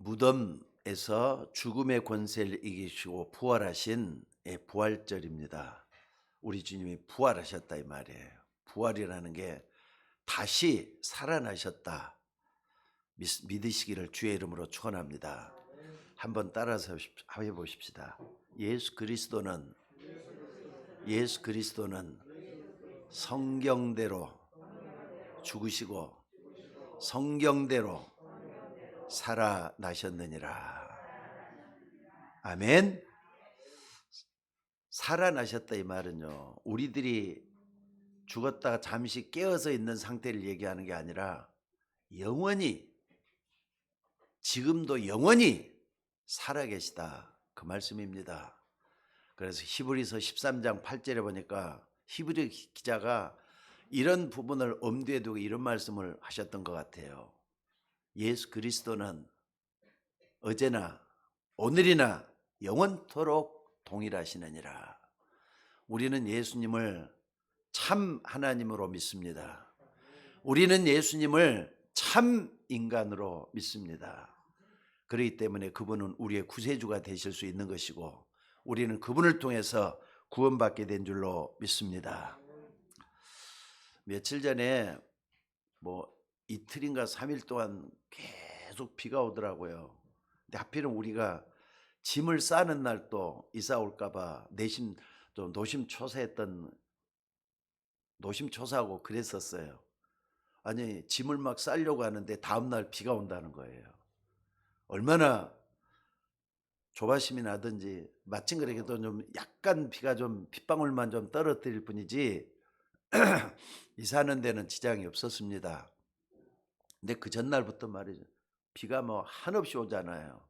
무덤에서 죽음의 권세를 이기시고 부활하신 부활절입니다. 우리 주님이 부활하셨다 이 말이에요. 부활이라는 게 다시 살아나셨다 믿으시기를 주의 이름으로 축원합니다. 한번 따라서 해보십시다. 예수 그리스도는 성경대로 죽으시고 성경대로 살아나셨느니라. 아멘. 살아나셨다 이 말은요, 우리들이 죽었다가 잠시 깨어서 있는 상태를 얘기하는 게 아니라 영원히, 지금도 영원히 살아계시다 그 말씀입니다. 그래서 히브리서 13장 8절에 보니까 히브리 기자가 이런 부분을 엄두에 두고 이런 말씀을 하셨던 것 같아요. 예수 그리스도는 어제나 오늘이나 영원토록 동일하시느니라. 우리는 예수님을 참 하나님으로 믿습니다. 우리는 예수님을 참 인간으로 믿습니다. 그렇기 때문에 그분은 우리의 구세주가 되실 수 있는 것이고 우리는 그분을 통해서 구원받게 된 줄로 믿습니다. 며칠 전에 이틀인가 3일 동안 계속 비가 오더라고요. 근데 하필은 우리가 짐을 싸는 날 또 이사 올까 봐 노심초사하고 그랬었어요. 아니, 짐을 막 싸려고 하는데 다음 날 비가 온다는 거예요. 얼마나 조바심이 나든지, 마침 그래도 좀 약간 비가 좀 빗방울만 좀 떨어뜨릴 뿐이지 이사하는 데는 지장이 없었습니다. 근데 그 전날부터 말이죠, 비가 한없이 오잖아요.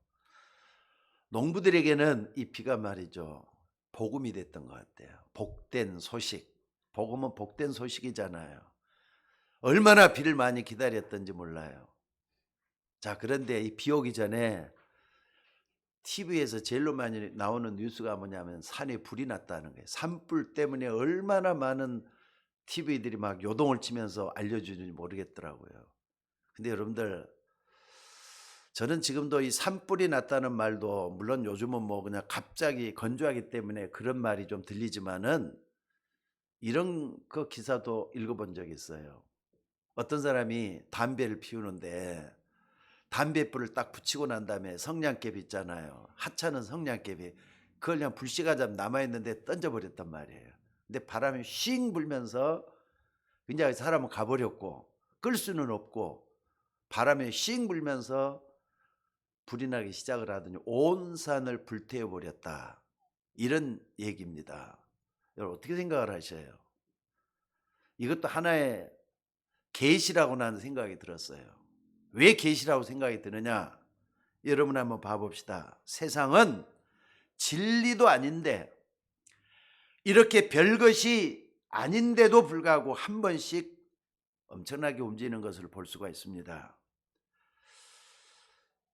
농부들에게는 이 비가 말이죠, 복음이 됐던 것 같아요. 복된 소식. 복음은 복된 소식이잖아요. 얼마나 비를 많이 기다렸던지 몰라요. 자, 그런데 이 비 오기 전에 TV에서 제일로 많이 나오는 뉴스가 뭐냐면 산에 불이 났다는 거예요. 산불 때문에 얼마나 많은 TV들이 막 요동을 치면서 알려주는지 모르겠더라고요. 근데 여러분들, 저는 지금도 이 산불이 났다는 말도 물론 요즘은 그냥 갑자기 건조하기 때문에 그런 말이 좀 들리지만은 이런 그 기사도 읽어본 적이 있어요. 어떤 사람이 담배를 피우는데 담배불을 딱 붙이고 난 다음에 성냥개비 있잖아요. 하찮은 성냥개비, 그걸 그냥 불씨가 남아있는데 던져버렸단 말이에요. 근데 바람이 쉥 불면서 그냥 사람은 가버렸고 끌 수는 없고 바람에 쉥 불면서 불이 나기 시작을 하더니 온 산을 불태워버렸다, 이런 얘기입니다. 여러분 어떻게 생각을 하셔요? 이것도 하나의 계시라고 나는 생각이 들었어요. 왜 계시라고 생각이 드느냐? 여러분 한번 봐봅시다. 세상은 진리도 아닌데, 이렇게 별것이 아닌데도 불구하고 한 번씩 엄청나게 움직이는 것을 볼 수가 있습니다.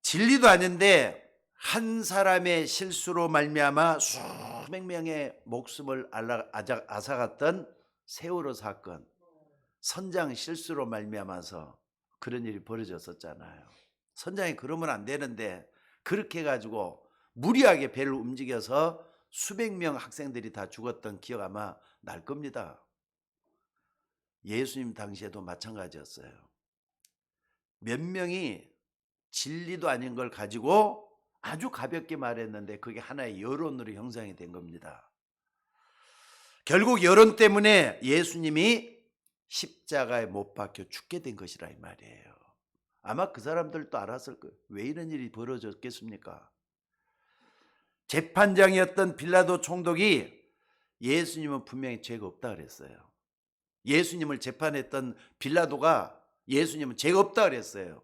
진리도 아닌데 한 사람의 실수로 말미암아 수백 명의 목숨을 앗아갔던 세월호 사건, 선장 실수로 말미암아서 그런 일이 벌어졌었잖아요. 선장이 그러면 안 되는데 그렇게 해가지고 무리하게 배를 움직여서 수백 명 학생들이 다 죽었던 기억 아마 날 겁니다. 예수님 당시에도 마찬가지였어요. 몇 명이 진리도 아닌 걸 가지고 아주 가볍게 말했는데 그게 하나의 여론으로 형성이 된 겁니다. 결국 여론 때문에 예수님이 십자가에 못 박혀 죽게 된 것이라 이 말이에요. 아마 그 사람들도 알았을 거예요. 왜 이런 일이 벌어졌겠습니까? 재판장이었던 빌라도 총독이 예수님은 분명히 죄가 없다 그랬어요. 예수님을 재판했던 빌라도가 예수님은 죄가 없다 그랬어요.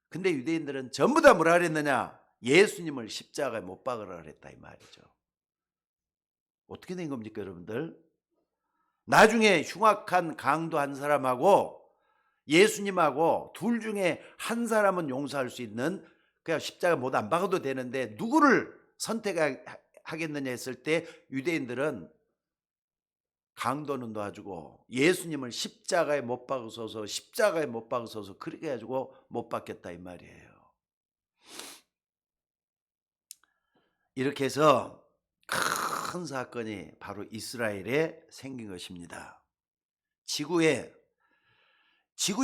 근데 유대인들은 전부 다 뭐라 그랬느냐? 예수님을 십자가에 못 박으라 그랬다 이 말이죠. 어떻게 된 겁니까 여러분들? 나중에 흉악한 강도 한 사람하고 예수님하고 둘 중에 한 사람은 용서할 수 있는, 그냥 십자가 못 안 박아도 되는데 누구를 선택하겠느냐 했을 때 유대인들은 강도는 놔주고 예수님을 십자가에 못 박으소서, 십자가에 못 박으소서, 그렇게 해가지고 못 박겠다 이 말이에요. 이렇게 해서 큰 사건이 바로 이스라엘에 생긴 것입니다. 지구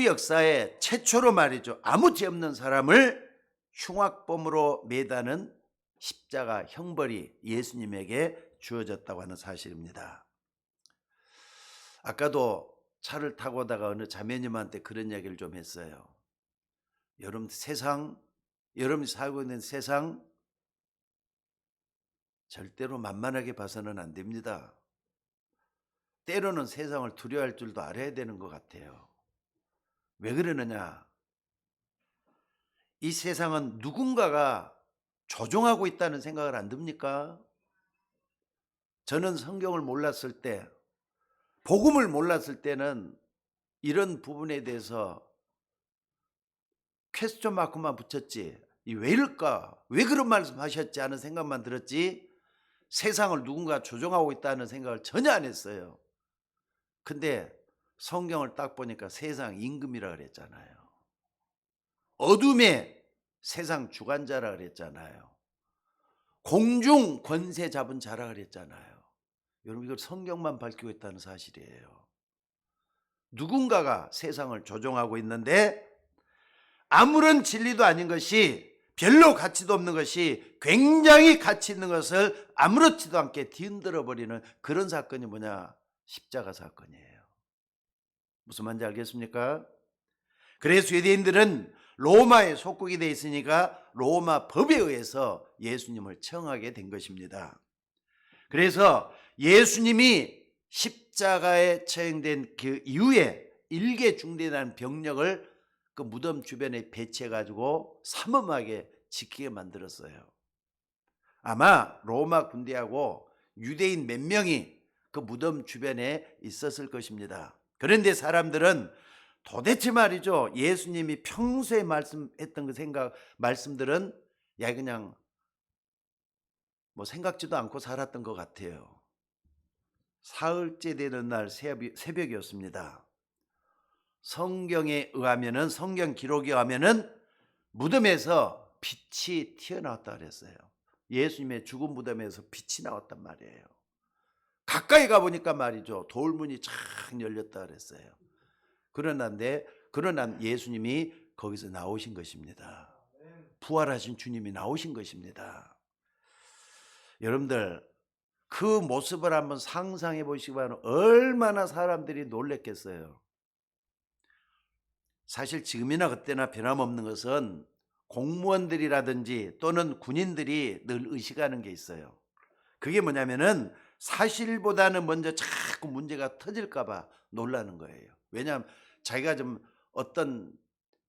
역사에 최초로 말이죠. 아무 죄 없는 사람을 흉악범으로 매다는 십자가 형벌이 예수님에게 주어졌다고 하는 사실입니다. 아까도 차를 타고 오다가 어느 자매님한테 그런 얘기를 좀 했어요. 여러분이 살고 있는 세상 절대로 만만하게 봐서는 안 됩니다. 때로는 세상을 두려워할 줄도 알아야 되는 것 같아요. 왜 그러느냐? 이 세상은 누군가가 조종하고 있다는 생각을 안 듭니까? 저는 성경을 몰랐을 때, 복음을 몰랐을 때는 이런 부분에 대해서 퀘스천 마크만 붙였지, 왜 이럴까? 왜 그런 말씀 하셨지? 하는 생각만 들었지, 세상을 누군가 조종하고 있다는 생각을 전혀 안 했어요. 근데 성경을 딱 보니까 세상 임금이라 그랬잖아요. 어둠의 세상 주관자라 그랬잖아요. 공중 권세 잡은 자라 그랬잖아요. 여러분, 이걸 성경만 밝히고 있다는 사실이에요. 누군가가 세상을 조종하고 있는데 아무런 진리도 아닌 것이, 별로 가치도 없는 것이 굉장히 가치 있는 것을 아무렇지도 않게 뒤흔들어 버리는 그런 사건이 뭐냐? 십자가 사건이에요. 무슨 말인지 알겠습니까? 그래서 유대인들은 로마에 속국이 되어 있으니까 로마 법에 의해서 예수님을 처형하게 된 것입니다. 그래서 예수님이 십자가에 처형된 그 이후에 일개 중대한 병력을 그 무덤 주변에 배치해 가지고 삼엄하게 지키게 만들었어요. 아마 로마 군대하고 유대인 몇 명이 그 무덤 주변에 있었을 것입니다. 그런데 사람들은 도대체 말이죠, 예수님이 평소에 말씀했던 그 말씀들은 그냥 뭐 생각지도 않고 살았던 것 같아요. 사흘째 되는 날 새벽이었습니다. 성경에 의하면은, 성경 기록에 의하면은 무덤에서 빛이 튀어나왔다 그랬어요. 예수님의 죽은 무덤에서 빛이 나왔단 말이에요. 가까이 가보니까 말이죠, 돌문이 착 열렸다 그랬어요. 그러나 예수님이 거기서 나오신 것입니다. 부활하신 주님이 나오신 것입니다. 여러분들, 그 모습을 한번 상상해 보시기 바랍니다. 얼마나 사람들이 놀랬겠어요. 사실 지금이나 그때나 변함없는 것은 공무원들이라든지 또는 군인들이 늘 의식하는 게 있어요. 그게 뭐냐면은 사실보다는 먼저 자꾸 문제가 터질까 봐 놀라는 거예요. 왜냐하면 자기가 좀 어떤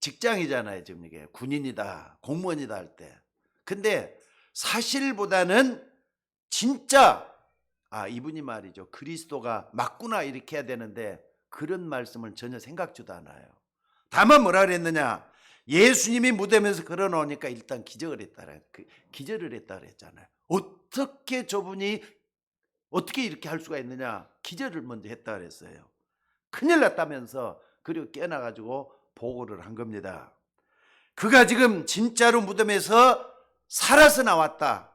직장이잖아요. 지금 이게 군인이다, 공무원이다 할 때. 근데 사실보다는 진짜 이분이 말이죠, 그리스도가 맞구나 이렇게 해야 되는데 그런 말씀을 전혀 생각지도 않아요. 다만 뭐라 그랬느냐? 예수님이 무덤에서 걸어놓으니까 일단 기절을 했다 그랬잖아요. 어떻게 저분이 어떻게 이렇게 할 수가 있느냐? 기절을 먼저 했다 그랬어요. 큰일 났다면서, 그리고 깨어나가지고 보고를 한 겁니다. 그가 지금 진짜로 무덤에서 살아서 나왔다.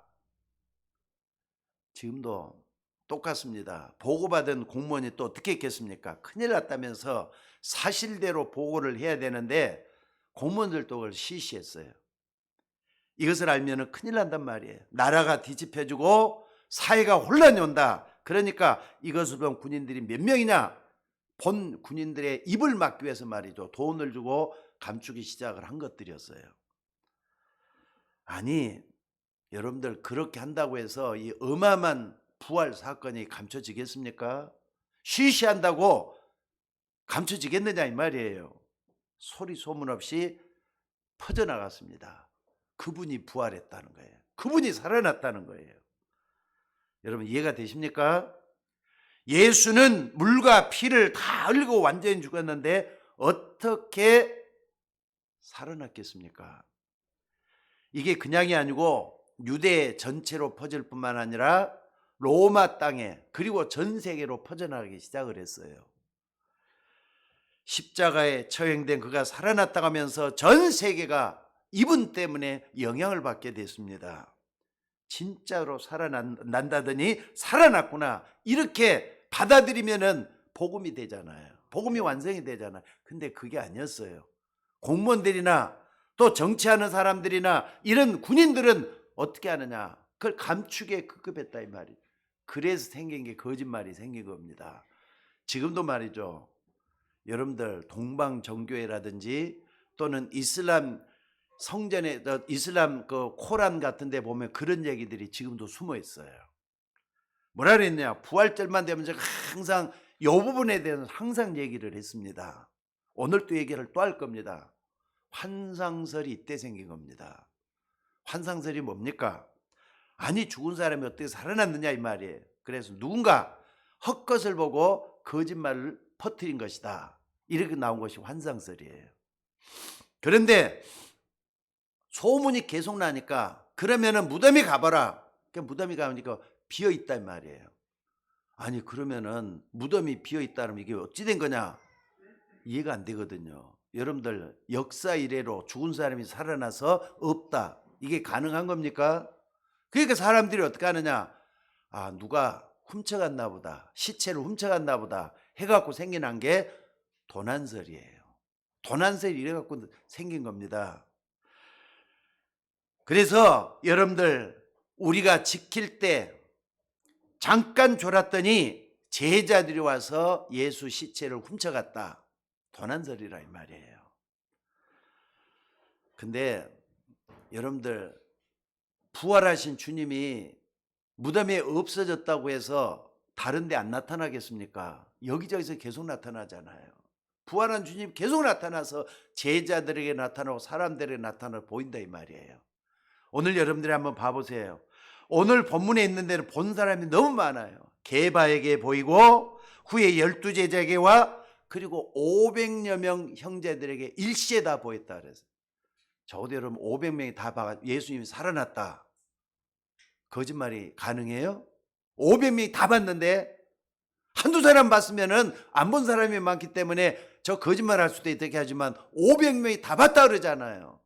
지금도 똑같습니다. 보고받은 공무원이 또 어떻게 했겠습니까? 큰일 났다면서 사실대로 보고를 해야 되는데 공무원들도 그걸 시시했어요. 이것을 알면 큰일 난단 말이에요. 나라가 뒤집혀지고 사회가 혼란이 온다. 그러니까 이것을 본 군인들이 몇 명이냐? 본 군인들의 입을 막기 위해서 말이죠, 돈을 주고 감추기 시작을 한 것들이었어요. 아니, 여러분들, 그렇게 한다고 해서 이 어마어마한 부활 사건이 감춰지겠습니까? 시시한다고 감춰지겠느냐 이 말이에요. 소리 소문 없이 퍼져나갔습니다. 그분이 부활했다는 거예요. 그분이 살아났다는 거예요. 여러분, 이해가 되십니까? 예수는 물과 피를 다 흘리고 완전히 죽었는데 어떻게 살아났겠습니까? 이게 그냥이 아니고 유대 전체로 퍼질 뿐만 아니라 로마 땅에, 그리고 전 세계로 퍼져나가기 시작을 했어요. 십자가에 처형된 그가 살아났다고 하면서 전 세계가 이분 때문에 영향을 받게 됐습니다. 진짜로 살아난다더니 살아났구나. 이렇게 받아들이면은 복음이 되잖아요. 복음이 완성이 되잖아요. 근데 그게 아니었어요. 공무원들이나 또 정치하는 사람들이나 이런 군인들은 어떻게 하느냐? 그걸 감추게 급급했다 이 말이에요. 그래서 생긴 게 거짓말이 생긴 겁니다. 지금도 말이죠. 여러분들 동방정교회라든지 또는 이슬람 성전에 이슬람 그 코란 같은 데 보면 그런 얘기들이 지금도 숨어 있어요. 뭐라 그랬냐? 부활절만 되면 제가 항상 이 부분에 대해서 항상 얘기를 했습니다. 오늘 또 얘기를 또 할 겁니다. 환상설이 이때 생긴 겁니다. 환상설이 뭡니까? 아니 죽은 사람이 어떻게 살아났느냐 이 말이에요. 그래서 누군가 헛것을 보고 거짓말을 퍼뜨린 것이다. 이렇게 나온 것이 환상설이에요. 그런데 소문이 계속 나니까 그러면은 무덤이 가봐라. 무덤이 가니까 비어 있단 말이에요. 아니 그러면은 무덤이 비어 있다면 이게 어찌 된 거냐? 이해가 안 되거든요. 여러분들 역사 이래로 죽은 사람이 살아나서 없다. 이게 가능한 겁니까? 그러니까 사람들이 어떻게 하느냐? 아 누가 훔쳐갔나 보다. 시체를 훔쳐갔나 보다. 해갖고 생겨난 게 도난설이에요. 도난설이 이래갖고 생긴 겁니다. 그래서 여러분들 우리가 지킬 때 잠깐 졸았더니 제자들이 와서 예수 시체를 훔쳐갔다. 도난설이라 이 말이에요. 근데 여러분들 부활하신 주님이 무덤에 없어졌다고 해서 다른 데 안 나타나겠습니까? 여기저기서 계속 나타나잖아요. 부활한 주님 계속 나타나서 제자들에게 나타나고 사람들에게 나타나 보인다 이 말이에요. 오늘 여러분들이 한번 봐보세요. 오늘 본문에 있는 데는 본 사람이 너무 많아요. 게바에게 보이고 후에 12제자에게와 그리고 500여 명 형제들에게 일시에 다 보였다 그래서 적어도 여러분 500명이 다 봐 예수님이 살아났다. 거짓말이 가능해요? 500명이 다 봤는데 한두 사람 봤으면은 안 본 사람이 많기 때문에 저 거짓말 할 수도 있게 하지만 500명이 다 봤다 그러잖아요.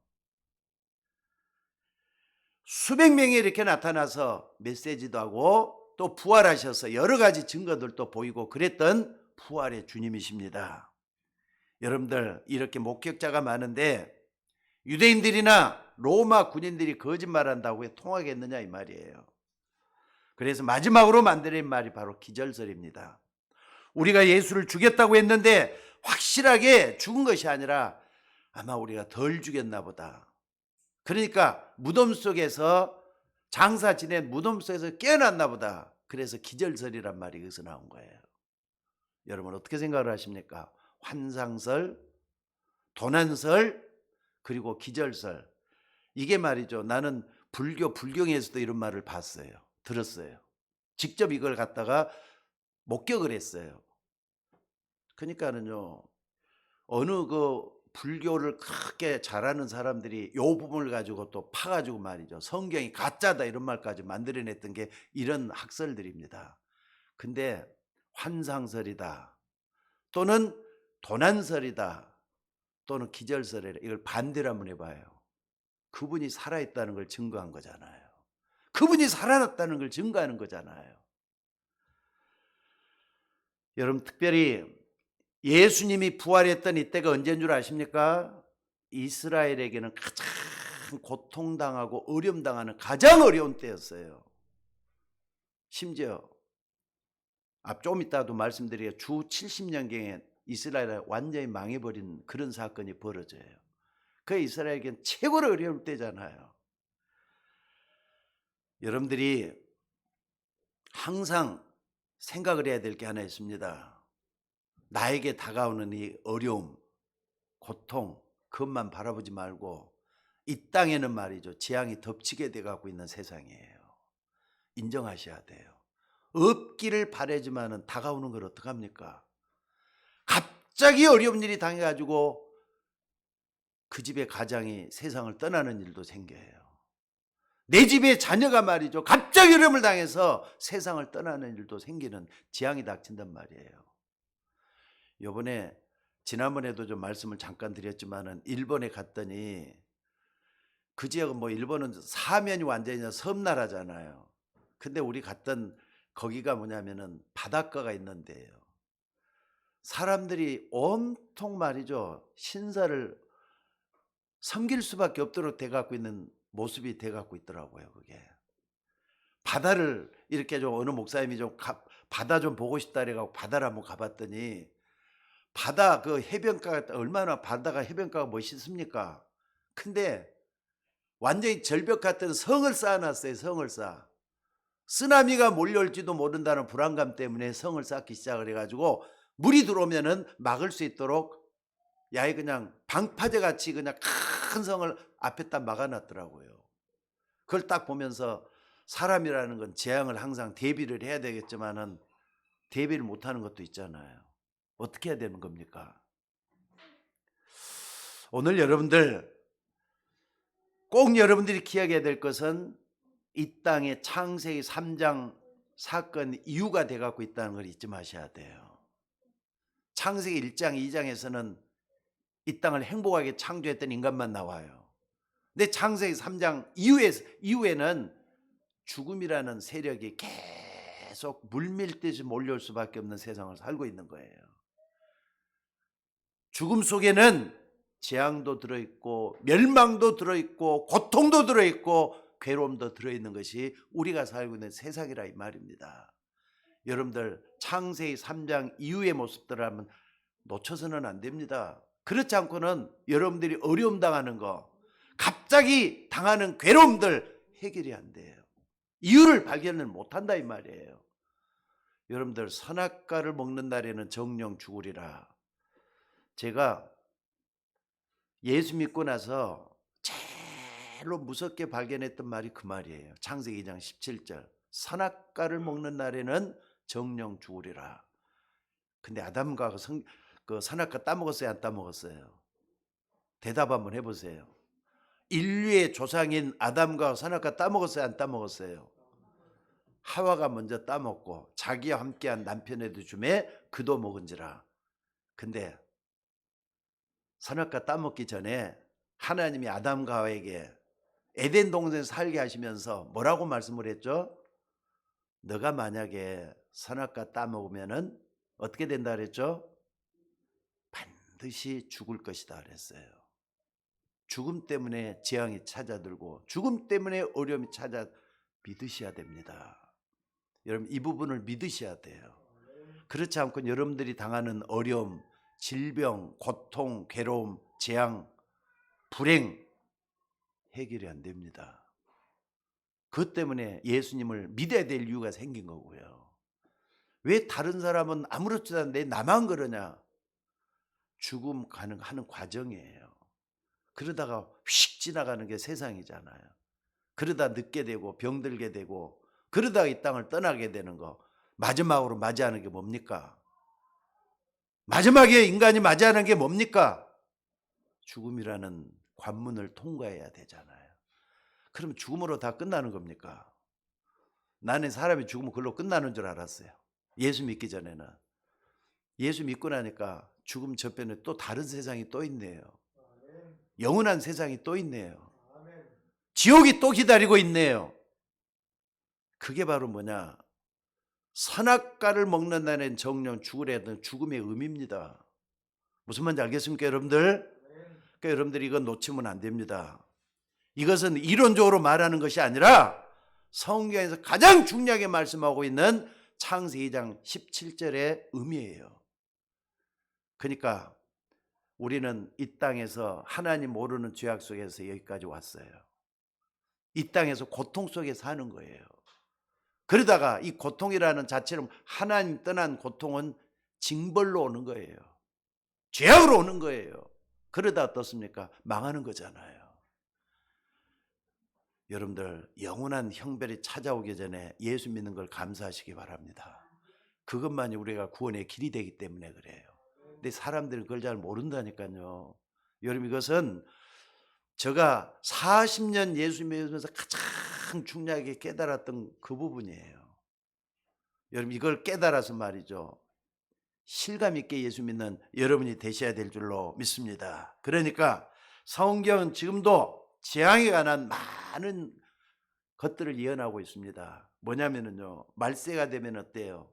수백 명이 이렇게 나타나서 메시지도 하고 또 부활하셔서 여러 가지 증거들도 보이고 그랬던 부활의 주님이십니다. 여러분들 이렇게 목격자가 많은데 유대인들이나 로마 군인들이 거짓말한다고 왜 통하겠느냐 이 말이에요. 그래서 마지막으로 만드는 말이 바로 기절설입니다. 우리가 예수를 죽였다고 했는데 확실하게 죽은 것이 아니라 아마 우리가 덜 죽였나 보다. 그러니까 무덤 속에서 장사 지낸 무덤 속에서 깨어났나 보다. 그래서 기절설이란 말이 여기서 나온 거예요. 여러분 어떻게 생각을 하십니까? 환상설, 도난설, 그리고 기절설. 이게 말이죠. 나는 불경에서도 이런 말을 봤어요. 들었어요. 직접 이걸 갖다가 목격을 했어요. 그러니까는요. 어느 불교를 크게 잘하는 사람들이 이 부분을 가지고 또 파가지고 말이죠. 성경이 가짜다 이런 말까지 만들어냈던 게 이런 학설들입니다. 근데 환상설이다 또는 도난설이다 또는 기절설이다 이걸 반대로 한번 해봐요. 그분이 살아있다는 걸 증거한 거잖아요. 그분이 살아났다는 걸 증거하는 거잖아요. 여러분 특별히 예수님이 부활했던 이때가 언제인 줄 아십니까? 이스라엘에게는 가장 고통당하고 어려움당하는 가장 어려운 때였어요. 심지어 좀 이따도 말씀드리게 주 70년경에 이스라엘이 완전히 망해버린 그런 사건이 벌어져요. 그 이스라엘에게는 최고로 어려울 때잖아요. 여러분들이 항상 생각을 해야 될 게 하나 있습니다. 나에게 다가오는 이 어려움, 고통, 그것만 바라보지 말고 이 땅에는 말이죠. 재앙이 덮치게 돼가고 있는 세상이에요. 인정하셔야 돼요. 없기를 바라지만은 다가오는 걸 어떡합니까? 갑자기 어려운 일이 당해가지고 그 집의 가장이 세상을 떠나는 일도 생겨요. 내 집의 자녀가 말이죠. 갑자기 어려움을 당해서 세상을 떠나는 일도 생기는 재앙이 닥친단 말이에요. 지난번에도 좀 말씀을 잠깐 드렸지만은 일본에 갔더니 그 지역은 뭐 일본은 사면이 완전히 섬나라잖아요. 근데 우리 갔던 거기가 뭐냐면은 바닷가가 있는 데예요. 사람들이 온통 말이죠. 신사를 섬길 수밖에 없도록 돼 갖고 있는 모습이 돼 갖고 있더라고요, 그게. 바다를 이렇게 좀 어느 목사님이 바다 좀 보고 싶다 그래 갖고 바다를 한번 가 봤더니 바다 그 해변가가 얼마나 바다가 해변가가 멋있습니까? 근데 완전히 절벽 같은 성을 쌓아 놨어요. 성을 쌓아. 쓰나미가 몰려올지도 모른다는 불안감 때문에 성을 쌓기 시작을 해 가지고 물이 들어오면은 막을 수 있도록 야에 그냥 방파제 같이 그냥 큰 성을 앞에다 막아 놨더라고요. 그걸 딱 보면서 사람이라는 건 재앙을 항상 대비를 해야 되겠지만은 대비를 못 하는 것도 있잖아요. 어떻게 해야 되는 겁니까? 오늘 여러분들 꼭 여러분들이 기억해야 될 것은 이 땅의 창세기 3장 사건 이유가 돼 갖고 있다는 걸 잊지 마셔야 돼요. 창세기 1장 2장에서는 이 땅을 행복하게 창조했던 인간만 나와요. 근데 창세기 3장 이후에는 죽음이라는 세력이 계속 물밀듯이 몰려올 수밖에 없는 세상을 살고 있는 거예요. 죽음 속에는 재앙도 들어있고 멸망도 들어있고 고통도 들어있고 괴로움도 들어있는 것이 우리가 살고 있는 세상이라 이 말입니다. 여러분들 창세기 3장 이후의 모습들을 한번 놓쳐서는 안 됩니다. 그렇지 않고는 여러분들이 어려움 당하는 거, 갑자기 당하는 괴로움들 해결이 안 돼요. 이유를 발견을 못한다 이 말이에요. 여러분들 선악과를 먹는 날에는 정령 죽으리라. 제가 예수 믿고 나서 제일로 무섭게 발견했던 말이 그 말이에요. 창세기 2장 17절. 선악과를 먹는 날에는 정령 죽으리라. 근데 아담과 그 선악과 따먹었어요, 안 따먹었어요? 대답 한번 해보세요. 인류의 조상인 아담과 선악과 따먹었어요, 안 따먹었어요? 하와가 먼저 따먹고 자기와 함께한 남편에도 주매 그도 먹은지라. 근데 선악과 따먹기 전에 하나님이 아담과 하와에게 에덴 동산에 살게 하시면서 뭐라고 말씀을 했죠? 너가 만약에 선악과 따먹으면은 어떻게 된다 그랬죠? 반드시 죽을 것이다 그랬어요. 죽음 때문에 재앙이 찾아들고 죽음 때문에 어려움이 믿으셔야 됩니다. 여러분 이 부분을 믿으셔야 돼요. 그렇지 않고 여러분들이 당하는 어려움, 질병, 고통, 괴로움, 재앙, 불행 해결이 안 됩니다. 그것 때문에 예수님을 믿어야 될 이유가 생긴 거고요. 왜 다른 사람은 아무렇지도 않은데 나만 그러냐? 죽음 가능하는 과정이에요. 그러다가 휙 지나가는 게 세상이잖아요. 그러다 늙게 되고 병들게 되고 그러다가 이 땅을 떠나게 되는 거. 마지막으로 맞이하는 게 뭡니까? 마지막에 인간이 맞이하는 게 뭡니까? 죽음이라는 관문을 통과해야 되잖아요. 그럼 죽음으로 다 끝나는 겁니까? 나는 사람이 죽으면 그걸로 끝나는 줄 알았어요. 예수 믿기 전에는. 예수 믿고 나니까 죽음 저편에 또 다른 세상이 또 있네요. 영원한 세상이 또 있네요. 지옥이 또 기다리고 있네요. 그게 바로 뭐냐? 선악과를 먹는 날엔 정령 죽으려는 죽음의 의미입니다. 무슨 말인지 알겠습니까, 여러분들? 그러니까 여러분들이 이건 놓치면 안 됩니다. 이것은 이론적으로 말하는 것이 아니라 성경에서 가장 중요하게 말씀하고 있는 창세기 2장 17절의 의미예요. 그러니까 우리는 이 땅에서 하나님 모르는 죄악 속에서 여기까지 왔어요. 이 땅에서 고통 속에 사는 거예요. 그러다가 이 고통이라는 자체는 하나님 떠난 고통은 징벌로 오는 거예요. 죄악으로 오는 거예요. 그러다 어떻습니까? 망하는 거잖아요. 여러분들 영원한 형벌이 찾아오기 전에 예수 믿는 걸 감사하시기 바랍니다. 그것만이 우리가 구원의 길이 되기 때문에 그래요. 근데 사람들은 그걸 잘 모른다니까요. 여러분 이것은 제가 40년 예수 믿으면서 가장 중요하게 깨달았던 그 부분이에요. 여러분 이걸 깨달아서 말이죠. 실감 있게 예수 믿는 여러분이 되셔야 될 줄로 믿습니다. 그러니까 성경은 지금도 재앙에 관한 많은 것들을 예언하고 있습니다. 뭐냐면요, 말세가 되면 어때요?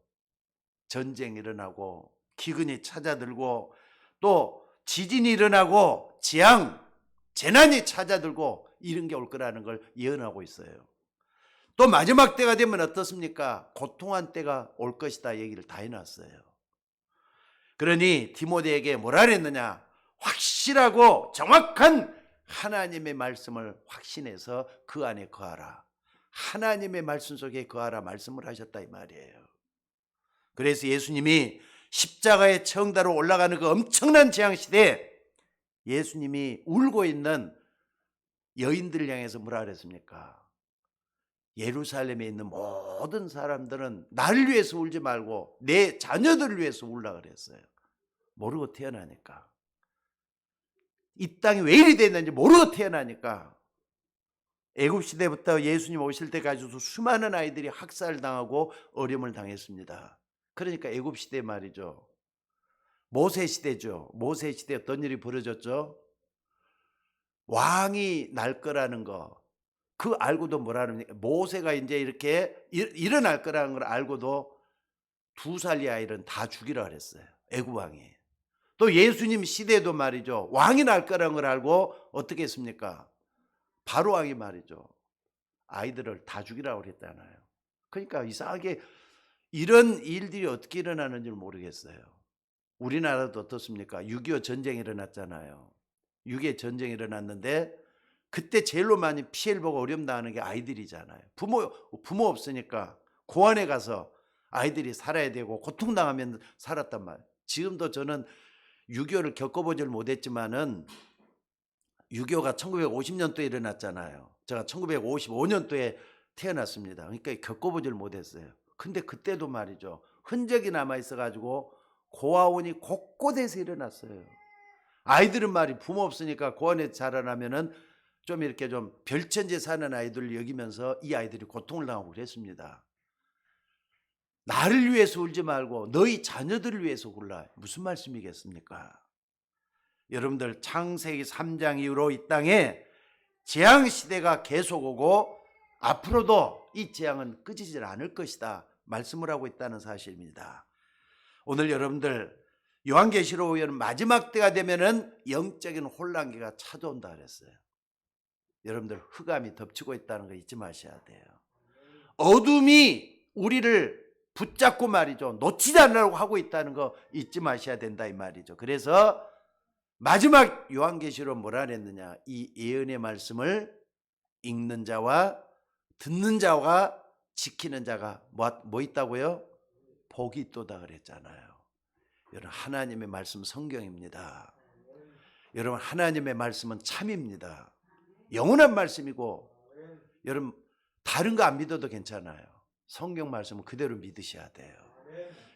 전쟁이 일어나고 기근이 찾아들고 또 지진이 일어나고 재앙, 재난이 찾아들고 이런 게 올 거라는 걸 예언하고 있어요. 또 마지막 때가 되면 어떻습니까? 고통한 때가 올 것이다 얘기를 다 해놨어요. 그러니 디모데에게 뭐라 그랬느냐? 확실하고 정확한 하나님의 말씀을 확신해서 그 안에 거하라. 하나님의 말씀 속에 거하라 말씀을 하셨다 이 말이에요. 그래서 예수님이 십자가의 청다로 올라가는 그 엄청난 재앙 시대에 예수님이 울고 있는 여인들을 향해서 뭐라 그랬습니까? 예루살렘에 있는 모든 사람들은 나를 위해서 울지 말고 내 자녀들을 위해서 울라 그랬어요. 모르고 태어나니까. 이 땅이 왜 이리 됐는지 모르고 태어나니까. 애굽 시대부터 예수님 오실 때까지도 수많은 아이들이 학살당하고 어려움을 당했습니다. 그러니까 애굽 시대 말이죠. 모세 시대죠. 모세 시대 어떤 일이 벌어졌죠? 왕이 날 거라는 거. 그 알고도 뭐라는 모세가 이제 이렇게 일어날 거라는 걸 알고도 2살의 아이는 다 죽이라 그랬어요. 애굽 왕이. 또 예수님 시대도 말이죠. 왕이 날 거라는 걸 알고 어떻게 했습니까? 바로 왕이 말이죠. 아이들을 다 죽이라고 그랬잖아요. 그러니까 이상하게 이런 일들이 어떻게 일어나는지 모르겠어요. 우리나라도 어떻습니까? 6.25 전쟁이 일어났잖아요. 6.25 전쟁이 일어났는데 그때 제일로 많이 피해를 보고 어려움 당하는 게 아이들이잖아요. 부모 없으니까 고아원에 가서 아이들이 살아야 되고 고통당하면 살았단 말이에요. 지금도 저는 6.25를 겪어보질 못했지만은 6.25가 1950년도에 일어났잖아요. 제가 1955년도에 태어났습니다. 그러니까 겪어보질 못했어요. 근데 그때도 말이죠. 흔적이 남아있어가지고 고아원이 곳곳에서 일어났어요. 아이들은 말이 부모 없으니까 고아원에 자라나면은 좀 이렇게 좀 별천지 사는 아이들을 여기면서 이 아이들이 고통을 당하고 그랬습니다. 나를 위해서 울지 말고 너희 자녀들을 위해서 울라. 무슨 말씀이겠습니까? 여러분들 창세기 3장 이후로 이 땅에 재앙 시대가 계속 오고 앞으로도 이 재앙은 꺼지질 않을 것이다 말씀을 하고 있다는 사실입니다. 오늘 여러분들 요한계시록 마지막 때가 되면은 영적인 혼란기가 찾아온다 그랬어요. 여러분들 흑암이 덮치고 있다는 거 잊지 마셔야 돼요. 어둠이 우리를 붙잡고 말이죠. 놓치지 않으려고 하고 있다는 거 잊지 마셔야 된다 이 말이죠. 그래서 마지막 요한계시록 뭐라 그랬느냐? 이 예언의 말씀을 읽는 자와 듣는 자와 지키는 자가 뭐 있다고요? 복이 있도다 그랬잖아요. 여러분 하나님의 말씀 성경입니다. 여러분 하나님의 말씀은 참입니다. 영원한 말씀이고 여러분 다른 거 안 믿어도 괜찮아요. 성경 말씀은 그대로 믿으셔야 돼요.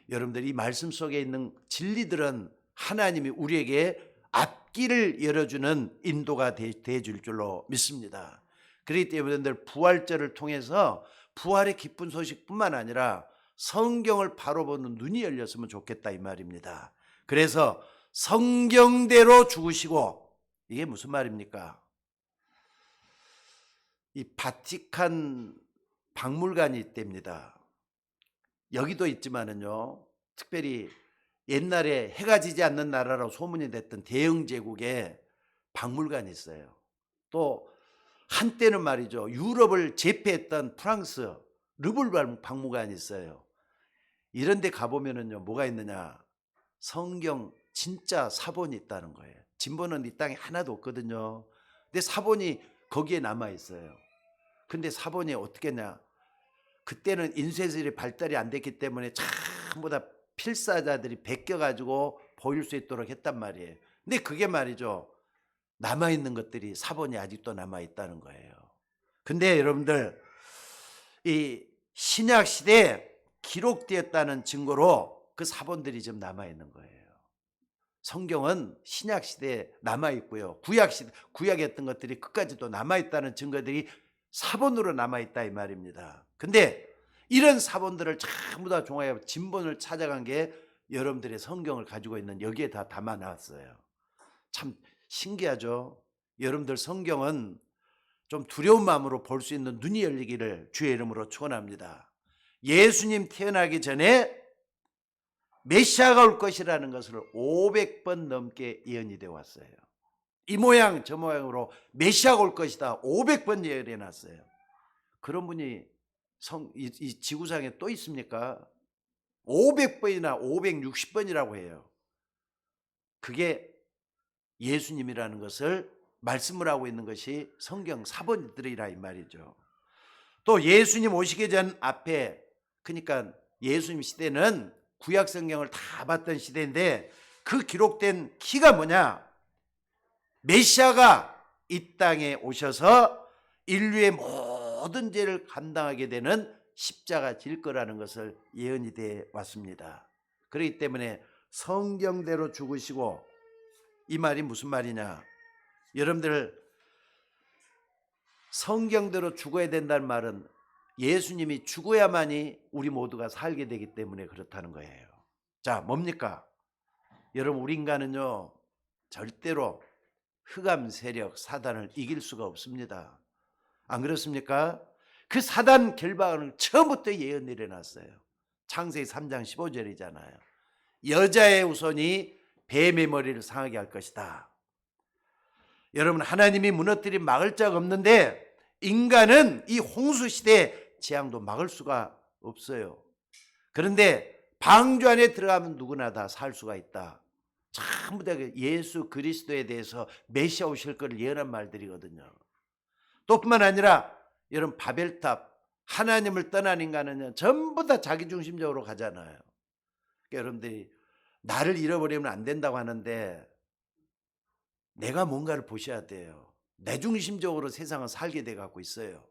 여러분들 이 말씀 속에 있는 진리들은 하나님이 우리에게 앞길을 열어주는 인도가 되어줄 줄로 믿습니다. 그렇기 때문에 여러분들 부활절을 통해서 부활의 기쁜 소식뿐만 아니라 성경을 바로 보는 눈이 열렸으면 좋겠다 이 말입니다. 그래서 성경대로 죽으시고 이게 무슨 말입니까? 이 바티칸 박물관이 있답니다. 여기도 있지만은요. 특별히 옛날에 해가 지지 않는 나라로 소문이 됐던 대영 제국에 박물관이 있어요. 또 한때는 말이죠. 유럽을 제패했던 프랑스 르블 박물관이 있어요. 이런 데 가보면은요. 뭐가 있느냐. 성경 진짜 사본이 있다는 거예요. 진본은 이 땅에 하나도 없거든요. 근데 사본이 거기에 남아 있어요. 근데 사본이 어떻게 했냐? 그때는 인쇄술이 발달이 안 됐기 때문에 전부 다 필사자들이 베껴가지고 보일 수 있도록 했단 말이에요. 근데 그게 말이죠. 남아있는 것들이 사본이 아직도 남아있다는 거예요. 근데 여러분들 이 신약 시대에 기록되었다는 증거로 그 사본들이 지금 남아있는 거예요. 성경은 신약 시대에 남아있고요. 구약에 했던 것들이 끝까지도 남아있다는 증거들이 사본으로 남아있다 이 말입니다. 근데 이런 사본들을 전부 다 종합해 진본을 찾아간 게 여러분들의 성경을 가지고 있는 여기에 다 담아놨어요. 참 신기하죠. 여러분들 성경은 좀 두려운 마음으로 볼 수 있는 눈이 열리기를 주의 이름으로 축원합니다. 예수님 태어나기 전에 메시아가 올 것이라는 것을 500번 넘게 예언이 되어 왔어요. 이 모양 저 모양으로 메시아가 올 것이다 500번 예언해 놨어요. 그런 분이 이 지구상에 또 있습니까? 500번이나 560번이라고 해요. 그게 예수님이라는 것을 말씀을 하고 있는 것이 성경 사본들이라 이 말이죠. 또 예수님 오시기 전 앞에, 그러니까 예수님 시대는 구약 성경을 다 봤던 시대인데 그 기록된 키가 뭐냐? 메시아가 이 땅에 오셔서 인류의 모든 죄를 감당하게 되는 십자가 질 거라는 것을 예언이 되어 왔습니다. 그렇기 때문에 성경대로 죽으시고, 이 말이 무슨 말이냐? 여러분들 성경대로 죽어야 된다는 말은 예수님이 죽어야만이 우리 모두가 살게 되기 때문에 그렇다는 거예요. 자, 뭡니까? 여러분, 우리 인간은요 절대로 흑암 세력 사단을 이길 수가 없습니다. 안 그렇습니까? 그 사단 결박을 처음부터 예언 내려놨어요. 창세기 3장 15절이잖아요. 여자의 후손이 뱀의 머리를 상하게 할 것이다. 여러분, 하나님이 무너뜨린 막을 자가 없는데 인간은 이 홍수 시대의 재앙도 막을 수가 없어요. 그런데 방주 안에 들어가면 누구나 다 살 수가 있다. 전부 다 예수 그리스도에 대해서 메시아 오실 것을 예언한 말들이거든요. 또 뿐만 아니라 여러분, 바벨탑, 하나님을 떠난 인간은 전부 다 자기중심적으로 가잖아요. 그러니까 여러분들이 나를 잃어버리면 안 된다고 하는데 내가 뭔가를 보셔야 돼요. 내 중심적으로 세상을 살게 돼 갖고 있어요.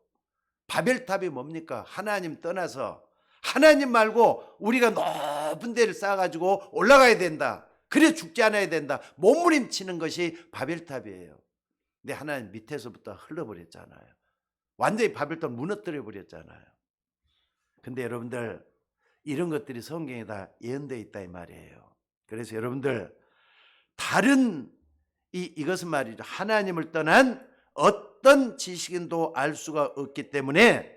바벨탑이 뭡니까? 하나님 떠나서 하나님 말고 우리가 높은 데를 쌓아가지고 올라가야 된다. 그래 죽지 않아야 된다. 몸부림치는 것이 바벨탑이에요. 근데 하나님 밑에서부터 흘러버렸잖아요. 완전히 바벨탑 무너뜨려 버렸잖아요. 근데 여러분들, 이런 것들이 성경에 다 예언되어 있다 이 말이에요. 그래서 여러분들, 다른 이것은 말이죠, 하나님을 떠난 어떤 지식인도 알 수가 없기 때문에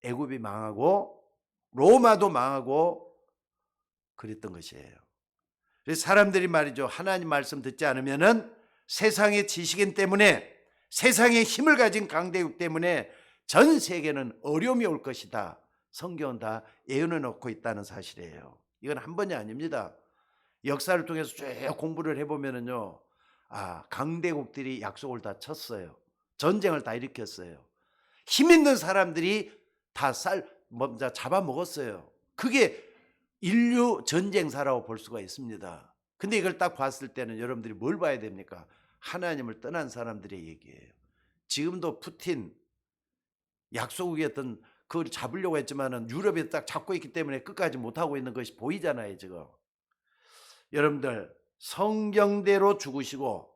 애굽이 망하고 로마도 망하고 그랬던 것이에요. 그래서 사람들이 말이죠, 하나님 말씀 듣지 않으면은 세상의 지식인 때문에, 세상의 힘을 가진 강대국 때문에 전 세계는 어려움이 올 것이다. 성경은 다 예언해 놓고 있다는 사실이에요. 이건 한 번이 아닙니다. 역사를 통해서 쭉 공부를 해보면은요, 강대국들이 약속을 다 쳤어요. 전쟁을 다 일으켰어요. 힘 있는 사람들이 다 잡아먹었어요. 그게 인류 전쟁사라고 볼 수가 있습니다. 근데 이걸 딱 봤을 때는 여러분들이 뭘 봐야 됩니까? 하나님을 떠난 사람들의 얘기예요. 지금도 푸틴, 약소국이었던 그걸 잡으려고 했지만은 유럽에 딱 잡고 있기 때문에 끝까지 못하고 있는 것이 보이잖아요, 지금. 여러분들, 성경대로 죽으시고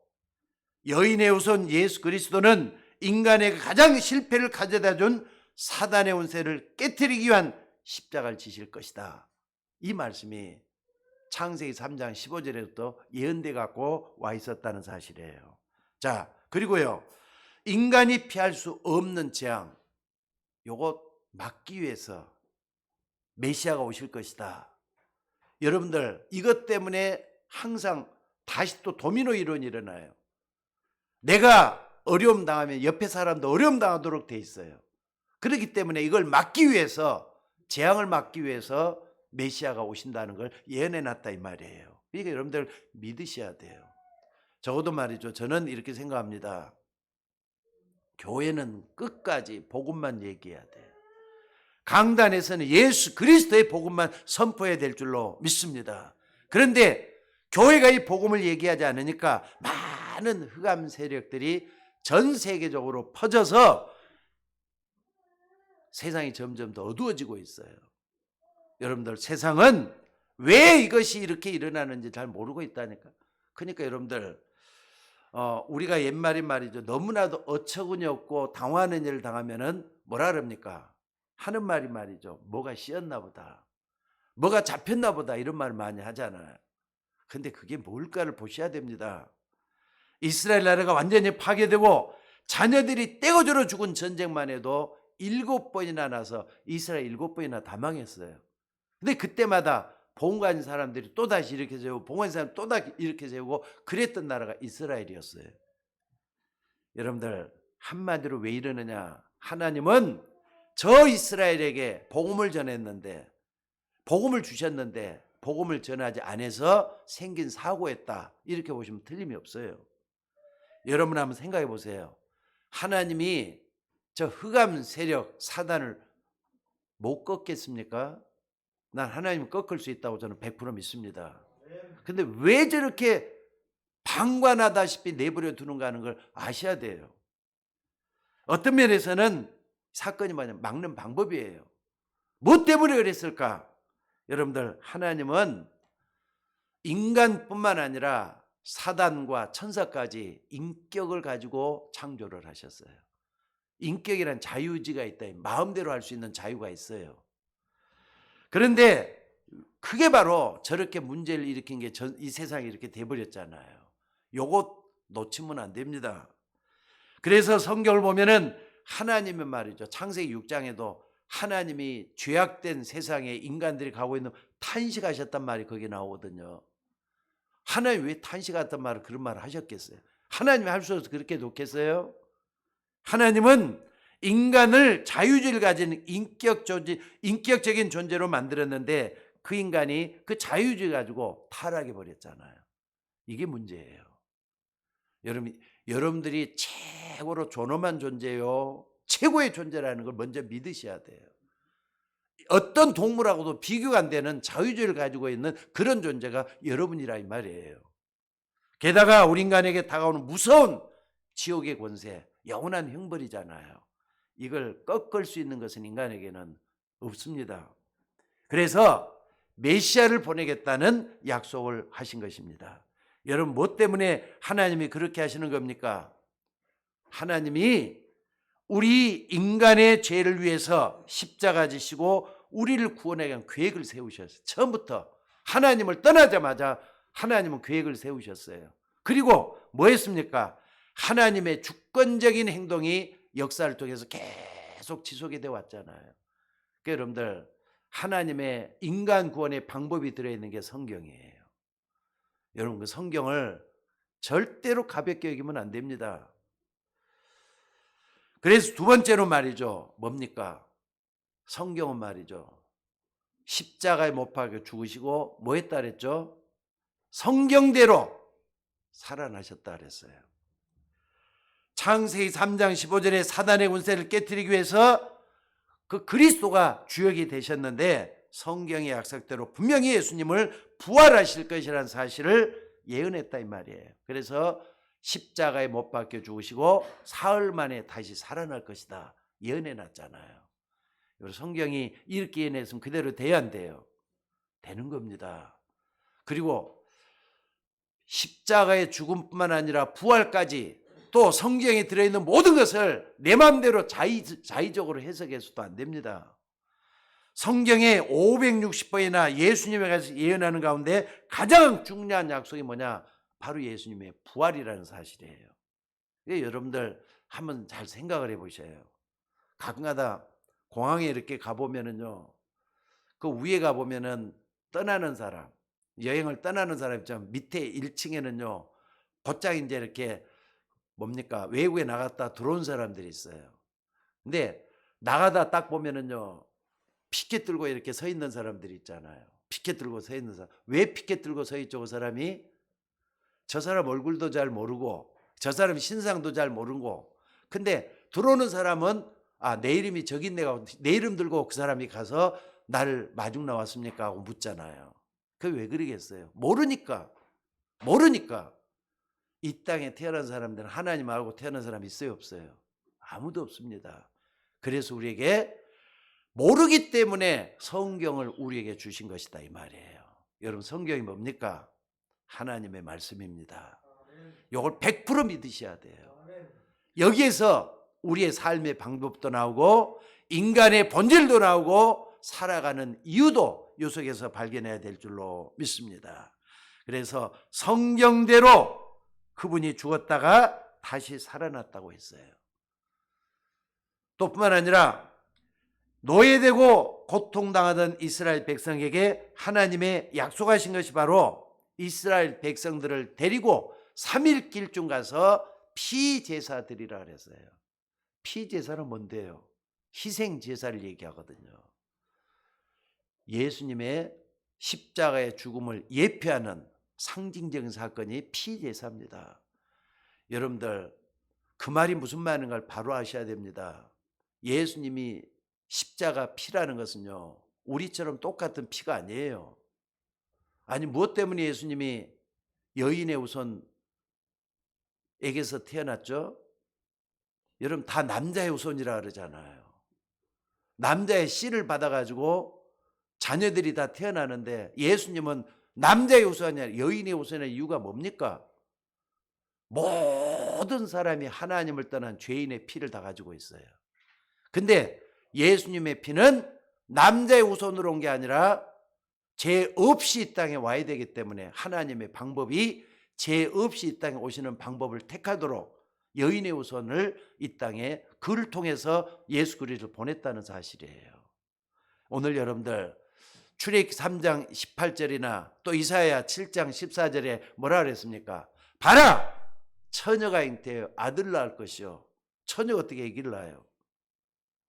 여인의 후손 예수 그리스도는 인간에게 가장 실패를 가져다 준 사단의 운세를 깨트리기 위한 십자가를 지실 것이다. 이 말씀이 창세기 3장 15절에도 예언돼 갖고 와 있었다는 사실이에요. 자, 그리고요, 인간이 피할 수 없는 재앙, 요거 막기 위해서 메시아가 오실 것이다. 여러분들, 이것 때문에 항상 다시 또 도미노 이론이 일어나요. 내가 어려움 당하면 옆에 사람도 어려움 당하도록 돼 있어요. 그렇기 때문에 이걸 막기 위해서, 재앙을 막기 위해서 메시아가 오신다는 걸 예언해 놨다 이 말이에요. 그러니까 여러분들 믿으셔야 돼요. 적어도 말이죠, 저는 이렇게 생각합니다. 교회는 끝까지 복음만 얘기해야 돼요. 강단에서는 예수 그리스도의 복음만 선포해야 될 줄로 믿습니다. 그런데 교회가 이 복음을 얘기하지 않으니까 많은 흑암 세력들이 전 세계적으로 퍼져서 세상이 점점 더 어두워지고 있어요. 여러분들, 세상은 왜 이것이 이렇게 일어나는지 잘 모르고 있다니까. 그러니까 여러분들, 우리가 옛말인 말이죠, 너무나도 어처구니 없고 당황하는 일을 당하면은 뭐라 그럽니까? 하는 말이 말이죠, 뭐가 씌었나 보다, 뭐가 잡혔나 보다, 이런 말 많이 하잖아요. 근데 그게 뭘까를 보셔야 됩니다. 이스라엘 나라가 완전히 파괴되고 자녀들이 떼거지로 죽은 전쟁만 해도 7번이나 나서 이스라엘 7번이나 다 망했어요. 근데 그때마다 복음 가진 사람들이 또다시 이렇게 세우고 복음 가진 사람이 또다시 이렇게 세우고 그랬던 나라가 이스라엘이었어요. 여러분들 한마디로 왜 이러느냐, 하나님은 저 이스라엘에게 복음을 전했는데, 복음을 주셨는데 복음을 전하지 않아서 생긴 사고였다, 이렇게 보시면 틀림이 없어요. 여러분 한번 생각해 보세요. 하나님이 저 흑암 세력 사단을 못 꺾겠습니까? 난 하나님 꺾을 수 있다고 저는 100% 믿습니다. 근데 왜 저렇게 방관하다시피 내버려 두는가 하는 걸 아셔야 돼요. 어떤 면에서는 사건이 막는 방법이에요. 뭐 때문에 그랬을까? 여러분들, 하나님은 인간뿐만 아니라 사단과 천사까지 인격을 가지고 창조를 하셨어요. 인격이란 자유의지가 있다. 마음대로 할 수 있는 자유가 있어요. 그런데 그게 바로 저렇게 문제를 일으킨 게 이 세상이 이렇게 돼버렸잖아요. 요것 놓치면 안 됩니다. 그래서 성경을 보면은 하나님의 말이죠. 창세기 6장에도 하나님이 죄악된 세상에 인간들이 가고 있는 탄식하셨단 말이 거기 나오거든요. 하나님 왜 탄식했단 말을, 그런 말을 하셨겠어요? 하나님이 할 수 없어서 그렇게 놓겠어요? 하나님은 인간을 자유주의를 가진 인격적인 존재로 만들었는데 그 인간이 그 자유주의 가지고 타락해 버렸잖아요. 이게 문제예요. 여러분들이 최고로 존엄한 존재요, 최고의 존재라는 걸 먼저 믿으셔야 돼요. 어떤 동물하고도 비교가 안 되는 자유주의를 가지고 있는 그런 존재가 여러분이라 이 말이에요. 게다가 우리 인간에게 다가오는 무서운 지옥의 권세, 영원한 형벌이잖아요. 이걸 꺾을 수 있는 것은 인간에게는 없습니다. 그래서 메시아를 보내겠다는 약속을 하신 것입니다. 여러분, 뭐 때문에 하나님이 그렇게 하시는 겁니까? 하나님이 우리 인간의 죄를 위해서 십자가 지시고 우리를 구원하기 위한 계획을 세우셨어요. 처음부터 하나님을 떠나자마자 하나님은 계획을 세우셨어요. 그리고 뭐 했습니까? 하나님의 주권적인 행동이 역사를 통해서 계속 지속이 되어 왔잖아요. 그러니까 여러분들, 하나님의 인간 구원의 방법이 들어있는 게 성경이에요. 여러분, 그 성경을 절대로 가볍게 여기면 안 됩니다. 그래서 두 번째로 말이죠. 뭡니까? 성경은 말이죠, 십자가에 못 박혀 죽으시고 뭐 했다 그랬죠? 성경대로 살아나셨다 그랬어요. 창세기 3장 15절에 사단의 권세를 깨뜨리기 위해서 그 그리스도가 주역이 되셨는데 성경의 약속대로 분명히 예수님을 부활하실 것이라는 사실을 예언했다 이 말이에요. 그래서 십자가에 못 박혀 죽으시고 사흘 만에 다시 살아날 것이다 예언해 놨잖아요. 성경이 이렇게 예언했으면 그대로 돼야 안 돼요? 되는 겁니다. 그리고 십자가의 죽음뿐만 아니라 부활까지 또 성경에 들어있는 모든 것을 내 마음대로 자의적으로 해석해서도 안 됩니다. 성경에 560번이나 예수님에 관해서 예언하는 가운데 가장 중요한 약속이 뭐냐? 바로 예수님의 부활이라는 사실이에요. 여러분들 한번 잘 생각을 해보셔요. 가끔가다 공항에 이렇게 가보면은요, 그 위에 가보면은 떠나는 사람, 여행을 떠나는 사람 있잖아요. 밑에 1층에는요, 곧장 이제 이렇게 뭡니까? 외국에 나갔다 들어온 사람들이 있어요. 근데 나가다 딱 보면은요, 피켓 들고 이렇게 서 있는 사람들이 있잖아요. 피켓 들고 서 있는 사람. 왜 피켓 들고 서 있죠? 그 사람이 저 사람 얼굴도 잘 모르고 저 사람 신상도 잘 모르고, 근데 들어오는 사람은 내 이름이 저기 있네 하고 내 이름 들고 그 사람이 가서 나를 마중 나왔습니까 하고 묻잖아요. 그게 왜 그러겠어요? 모르니까. 이 땅에 태어난 사람들은 하나님 알고 태어난 사람 있어요, 없어요? 아무도 없습니다. 그래서 우리에게 모르기 때문에 성경을 우리에게 주신 것이다 이 말이에요. 여러분, 성경이 뭡니까? 하나님의 말씀입니다. 이걸 100% 믿으셔야 돼요. 여기에서 우리의 삶의 방법도 나오고 인간의 본질도 나오고 살아가는 이유도 이 속에서 발견해야 될 줄로 믿습니다. 그래서 성경대로 그분이 죽었다가 다시 살아났다고 했어요. 또 뿐만 아니라 노예되고 고통당하던 이스라엘 백성에게 하나님의 약속하신 것이 바로 이스라엘 백성들을 데리고 3일 길중 가서 피제사 드리라 그랬어요. 피제사는 뭔데요? 희생제사를 얘기하거든요. 예수님의 십자가의 죽음을 예표하는 상징적인 사건이 피제사입니다. 여러분들 그 말이 무슨 말인 걸 바로 아셔야 됩니다. 예수님이 십자가 피라는 것은요, 우리처럼 똑같은 피가 아니에요. 아니 무엇 때문에 예수님이 여인의 후손에게서 태어났죠? 여러분 다 남자의 후손이라 그러잖아요. 남자의 씨를 받아가지고 자녀들이 다 태어나는데 예수님은 남자의 후손이 아니라 여인의 후손의 이유가 뭡니까? 모든 사람이 하나님을 떠난 죄인의 피를 다 가지고 있어요. 근데 예수님의 피는 남자의 후손으로 온 게 아니라 죄 없이 이 땅에 와야 되기 때문에 하나님의 방법이 죄 없이 이 땅에 오시는 방법을 택하도록 여인의 후손을 이 땅에 그를 통해서 예수 그리스도를 보냈다는 사실이에요. 오늘 여러분들 출애굽기 3장 18절이나 또 이사야 7장 14절에 뭐라 그랬습니까? 봐라! 처녀가 잉태하여 아들 낳을 것이요. 처녀가 어떻게 아기를 낳아요?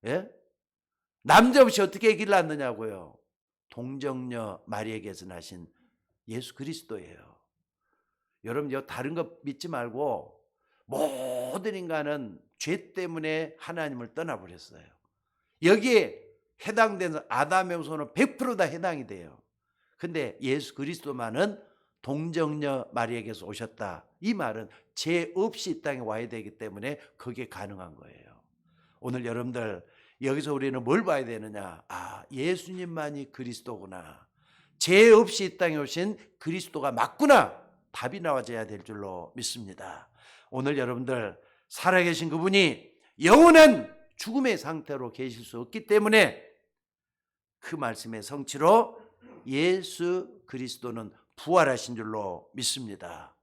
예? 남자 없이 어떻게 아기를 낳느냐고요. 동정녀 마리에게서 나신 예수 그리스도예요. 여러분 다른 거 믿지 말고 모든 인간은 죄 때문에 하나님을 떠나버렸어요. 여기에 해당되는 아담의 후손은 100% 다 해당이 돼요. 근데 예수 그리스도만은 동정녀 마리에게서 오셨다. 이 말은 죄 없이 이 땅에 와야 되기 때문에 그게 가능한 거예요. 오늘 여러분들 여기서 우리는 뭘 봐야 되느냐? 아, 예수님만이 그리스도구나. 죄 없이 이 땅에 오신 그리스도가 맞구나. 답이 나와져야 될 줄로 믿습니다. 오늘 여러분들 살아계신 그분이 영원한 죽음의 상태로 계실 수 없기 때문에 그 말씀의 성취로 예수 그리스도는 부활하신 줄로 믿습니다.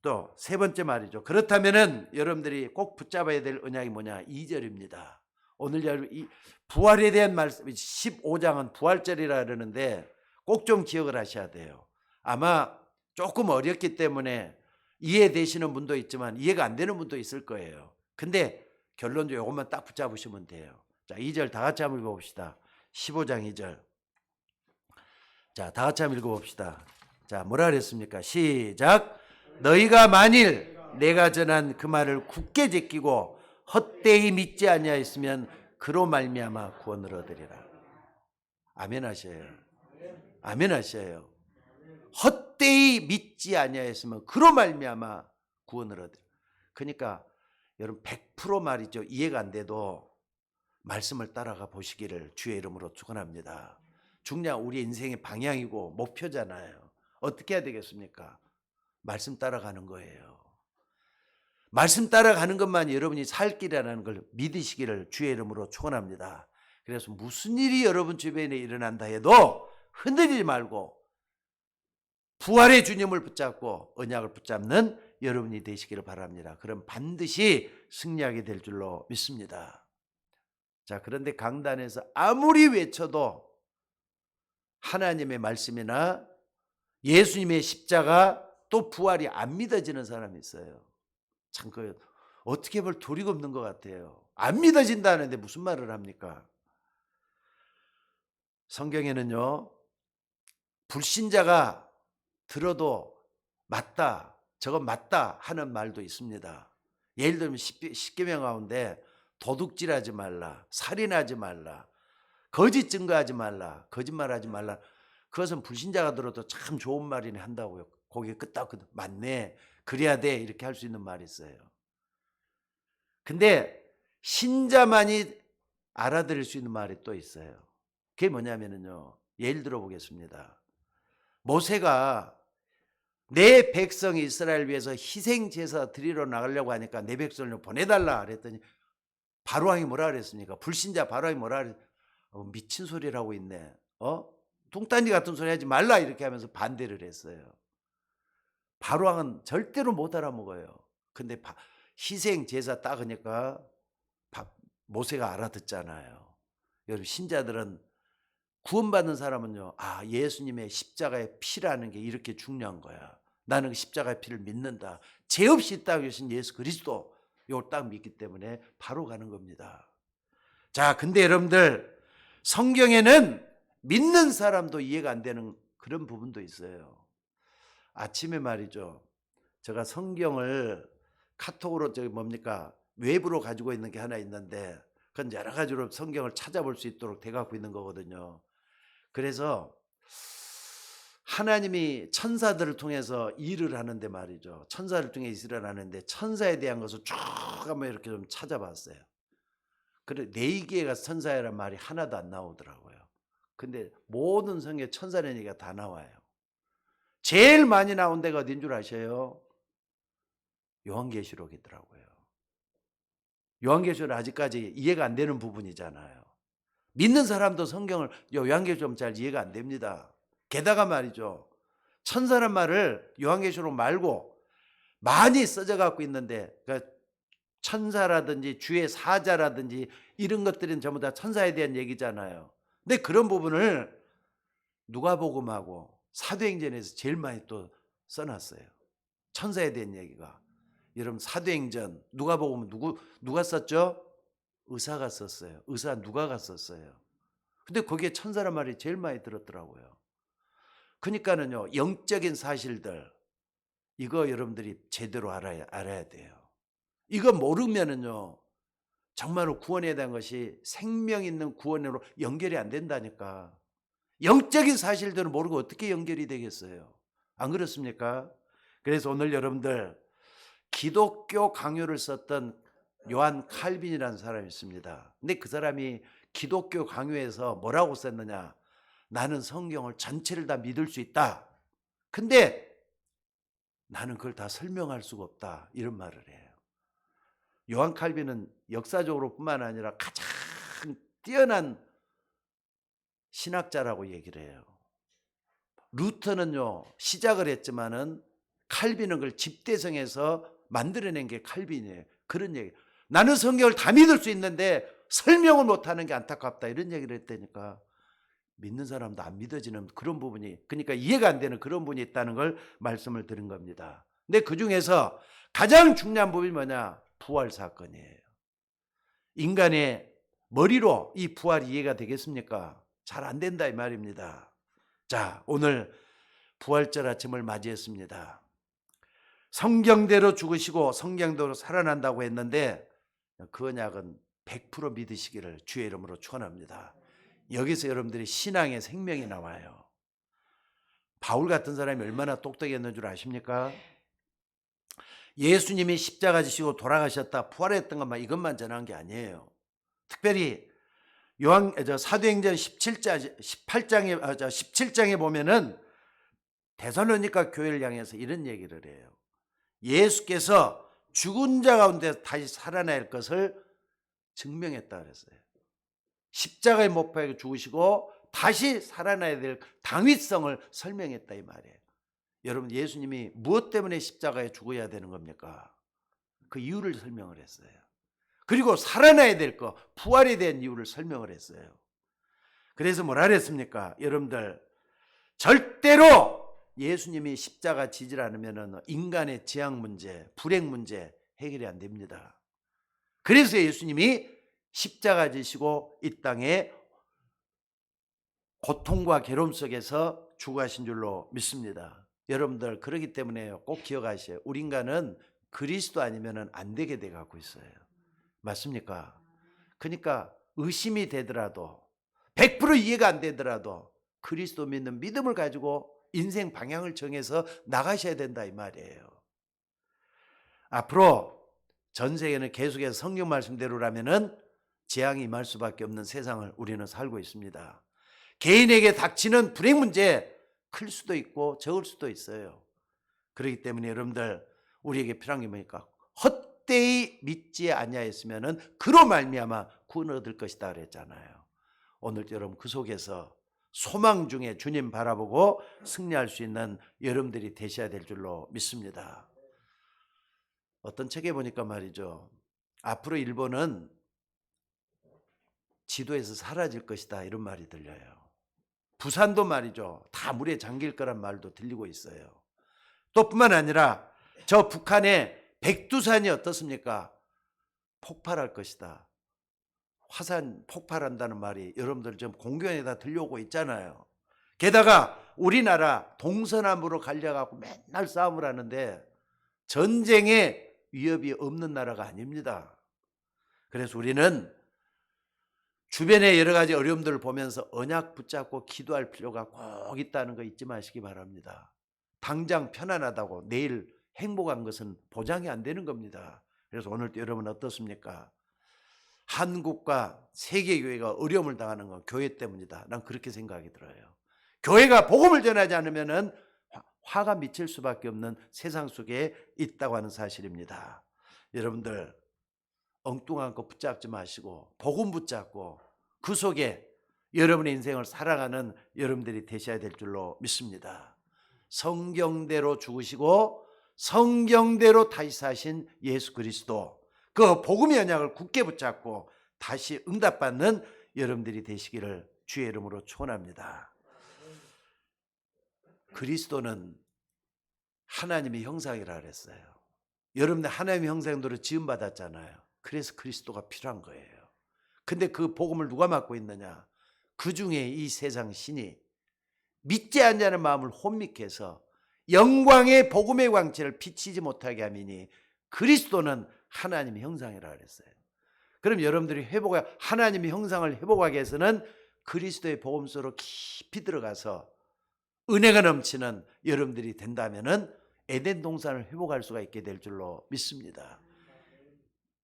또 세 번째 말이죠. 그렇다면은 여러분들이 꼭 붙잡아야 될 언약이 뭐냐? 2절입니다. 오늘 여러분 이 부활에 대한 말씀 15장은 부활절이라 그러는데 꼭 좀 기억을 하셔야 돼요. 아마 조금 어렵기 때문에 이해되시는 분도 있지만 이해가 안 되는 분도 있을 거예요. 근데 결론적으로 이것만 딱 붙잡으시면 돼요. 자, 2절 다 같이 한번 읽어봅시다. 15장 2절. 자, 다 같이 한번 읽어봅시다. 자, 뭐라 그랬습니까? 시작. 너희가 만일 내가 전한 그 말을 굳게 지키고 헛되이 믿지 아니하였으면 그로 말미암아 구원을 얻으리라. 아멘 하셔요. 아멘 하셔요. 헛되이 믿지 아니하였으면 그로 말미암아 구원을 얻으리라. 그러니까 여러분 100% 말이죠. 이해가 안 돼도 말씀을 따라가 보시기를 주의 이름으로 축원합니다. 중요한 우리 인생의 방향이고 목표잖아요. 어떻게 해야 되겠습니까? 말씀 따라가는 거예요. 말씀 따라가는 것만 여러분이 살 길이라는 걸 믿으시기를 주의 이름으로 축원합니다. 그래서 무슨 일이 여러분 주변에 일어난다 해도 흔들리지 말고 부활의 주님을 붙잡고 언약을 붙잡는 여러분이 되시기를 바랍니다. 그럼 반드시 승리하게 될 줄로 믿습니다. 자, 그런데 강단에서 아무리 외쳐도 하나님의 말씀이나 예수님의 십자가 또 부활이 안 믿어지는 사람이 있어요. 참 어떻게 볼 도리가 없는 것 같아요. 안 믿어진다는데 무슨 말을 합니까? 성경에는요, 불신자가 들어도 맞다, 저건 맞다 하는 말도 있습니다. 예를 들면 십계명 가운데 도둑질하지 말라, 살인하지 말라, 거짓 증거하지 말라, 거짓말하지 말라. 그것은 불신자가 들어도 참 좋은 말이네 한다고요. 고개 끄덕끄덕 맞네, 그래야 돼, 이렇게 할 수 있는 말이 있어요. 근데 신자만이 알아들을 수 있는 말이 또 있어요. 그게 뭐냐면요, 예를 들어 보겠습니다. 모세가 내 백성 이스라엘 위해서 희생제사 드리러 나가려고 하니까 내 백성을 보내달라 그랬더니 바로왕이 뭐라 그랬습니까? 불신자 바로왕이 뭐라 그랬? 미친 소리를 하고 있네. 뚱딴지 같은 소리 하지 말라, 이렇게 하면서 반대를 했어요. 바로왕은 절대로 못 알아먹어요. 근데 희생 제사 따으니까 모세가 알아듣잖아요. 여러분 신자들은 구원받는 사람은요, 아, 예수님의 십자가의 피라는 게 이렇게 중요한 거야. 나는 그 십자가의 피를 믿는다. 죄 없이 있다고 하신 예수 그리스도, 이걸 딱 믿기 때문에 바로 가는 겁니다. 자, 근데 여러분들 성경에는 믿는 사람도 이해가 안 되는 그런 부분도 있어요. 아침에 말이죠, 제가 성경을 카톡으로 외부로 가지고 있는 게 하나 있는데, 그건 여러 가지로 성경을 찾아볼 수 있도록 돼 갖고 있는 거거든요. 그래서 하나님이 천사들을 통해서 일을 하는데 말이죠, 천사를 통해 일을 하는데 천사에 대한 것을 쭉 한번 이렇게 좀 찾아봤어요. 그래, 네이기에 가서 천사라는 말이 하나도 안 나오더라고요. 근데 모든 성경에 천사라는 얘기가 다 나와요. 제일 많이 나온 데가 어딘 줄 아셔요? 요한계시록이더라고요. 요한계시록은 아직까지 이해가 안 되는 부분이잖아요. 믿는 사람도 성경을 요한계시록 잘 이해가 안 됩니다. 게다가 말이죠, 천사란 말을 요한계시록 말고 많이 써져 갖고 있는데, 그러니까 천사라든지 주의 사자라든지 이런 것들은 전부 다 천사에 대한 얘기잖아요. 근데 그런 부분을 누가복음하고 사도행전에서 제일 많이 또 써놨어요. 천사에 대한 얘기가. 여러분 사도행전 누가복음은 누가 썼죠? 의사가 썼어요. 의사 누가가 썼어요. 근데 거기에 천사란 말이 제일 많이 들었더라고요. 그러니까는요, 영적인 사실들 이거 여러분들이 제대로 알아야 돼요. 이거 모르면은요, 정말로 구원에 대한 것이 생명 있는 구원으로 연결이 안 된다니까. 영적인 사실들을 모르고 어떻게 연결이 되겠어요? 안 그렇습니까? 그래서 오늘 여러분들 기독교 강요를 썼던 요한 칼빈이라는 사람이 있습니다. 근데 그 사람이 기독교 강요에서 뭐라고 썼느냐? 나는 성경을 전체를 다 믿을 수 있다. 근데 나는 그걸 다 설명할 수가 없다. 이런 말을 해요. 요한 칼빈은 역사적으로 뿐만 아니라 가장 뛰어난 신학자라고 얘기를 해요. 루터는요, 시작을 했지만은 칼빈은 그걸 집대성해서 만들어낸 게 칼빈이에요. 그런 얘기. 나는 성경을 다 믿을 수 있는데 설명을 못하는 게 안타깝다. 이런 얘기를 했다니까. 믿는 사람도 안 믿어지는 그런 부분이, 그러니까 이해가 안 되는 그런 부분이 있다는 걸 말씀을 드린 겁니다. 근데 그 중에서 가장 중요한 부분이 뭐냐? 부활 사건이에요. 인간의 머리로 이 부활이 이해가 되겠습니까? 잘 안 된다 이 말입니다. 자, 오늘 부활절 아침을 맞이했습니다. 성경대로 죽으시고 성경대로 살아난다고 했는데 그 언약은 100% 믿으시기를 주의 이름으로 축원합니다. 여기서 여러분들이 신앙의 생명이 나와요. 바울 같은 사람이 얼마나 똑똑했는 줄 아십니까? 예수님이 십자가 지시고 돌아가셨다 부활했던 것만 이것만 전한 게 아니에요. 특별히 사도행전 17장에 보면은 데살로니가 교회를 향해서 이런 얘기를 해요. 예수께서 죽은 자 가운데 다시 살아날 것을 증명했다 그랬어요. 십자가에 못 박혀 죽으시고 다시 살아나야 될 당위성을 설명했다 이 말이에요. 여러분 예수님이 무엇 때문에 십자가에 죽어야 되는 겁니까? 그 이유를 설명을 했어요. 그리고 살아나야 될 거, 부활에 대한 이유를 설명을 했어요. 그래서 뭐라 그랬습니까? 여러분들 절대로 예수님이 십자가 지질 않으면 인간의 재앙 문제, 불행 문제 해결이 안 됩니다. 그래서 예수님이 십자가 지시고 이 땅에 고통과 괴로움 속에서 죽어가신 줄로 믿습니다. 여러분들 그렇기 때문에 꼭 기억하셔요. 우리 인간은 그리스도 아니면 안 되게 돼 갖고 있어요. 맞습니까? 그러니까 의심이 되더라도 100% 이해가 안 되더라도 그리스도 믿는 믿음을 가지고 인생 방향을 정해서 나가셔야 된다 이 말이에요. 앞으로 전 세계는 계속해서 성경 말씀대로라면은 재앙이 임할 수밖에 없는 세상을 우리는 살고 있습니다. 개인에게 닥치는 불행 문제 클 수도 있고 적을 수도 있어요. 그렇기 때문에 여러분들 우리에게 필요한 게 뭐니까 헛되이 믿지 아니하였으면은 그로 말미암아 구원을 얻을 것이다 그랬잖아요. 오늘 여러분 그 속에서 소망 중에 주님 바라보고 승리할 수 있는 여러분들이 되셔야 될 줄로 믿습니다. 어떤 책에 보니까 말이죠. 앞으로 일본은 지도에서 사라질 것이다 이런 말이 들려요. 부산도 말이죠. 다 물에 잠길 거란 말도 들리고 있어요. 또 뿐만 아니라 저 북한의 백두산이 어떻습니까? 폭발할 것이다. 화산 폭발한다는 말이 여러분들 좀 공교에다 들려오고 있잖아요. 게다가 우리나라 동서남으로 갈려갖고 맨날 싸움을 하는데 전쟁에 위협이 없는 나라가 아닙니다. 그래서 우리는 주변의 여러 가지 어려움들을 보면서 언약 붙잡고 기도할 필요가 꼭 있다는 거 잊지 마시기 바랍니다. 당장 편안하다고 내일 행복한 것은 보장이 안 되는 겁니다. 그래서 오늘도 여러분 어떻습니까? 한국과 세계교회가 어려움을 당하는 건 교회 때문이다. 난 그렇게 생각이 들어요. 교회가 복음을 전하지 않으면 화가 미칠 수밖에 없는 세상 속에 있다고 하는 사실입니다. 여러분들 엉뚱한 거 붙잡지 마시고 복음 붙잡고 그 속에 여러분의 인생을 살아가는 여러분들이 되셔야 될 줄로 믿습니다. 성경대로 죽으시고 성경대로 다시 사신 예수 그리스도, 그 복음의 언약을 굳게 붙잡고 다시 응답받는 여러분들이 되시기를 주의 이름으로 축원합니다. 그리스도는 하나님의 형상이라 그랬어요. 여러분들 하나님의 형상대로 지음받았잖아요. 그래서 그리스도가 필요한 거예요. 근데 그 복음을 누가 맡고 있느냐? 그 중에 이 세상 신이 믿지 않냐는 마음을 혼미케 해서 영광의 복음의 광채를 비치지 못하게 하미니 그리스도는 하나님의 형상이라 그랬어요. 그럼 여러분들이 하나님의 형상을 회복하기 위해서는 그리스도의 복음 속으로 깊이 들어가서 은혜가 넘치는 여러분들이 된다면은 에덴 동산을 회복할 수가 있게 될 줄로 믿습니다.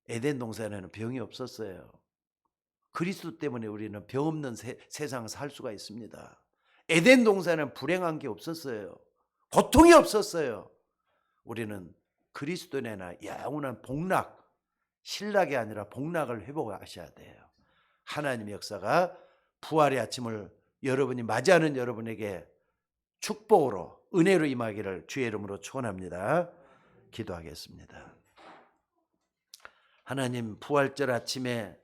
에덴 동산에는 병이 없었어요. 그리스도 때문에 우리는 병 없는 세상을 살 수가 있습니다. 에덴 동산에는 불행한 게 없었어요. 고통이 없었어요. 우리는 그리스도 내나 영원한 복락, 신락이 아니라 복락을 회복하셔야 돼요. 하나님의 역사가 부활의 아침을 여러분이 맞이하는 여러분에게 축복으로 은혜로 임하기를 주의 이름으로 축원합니다. 기도하겠습니다. 하나님, 부활절 아침에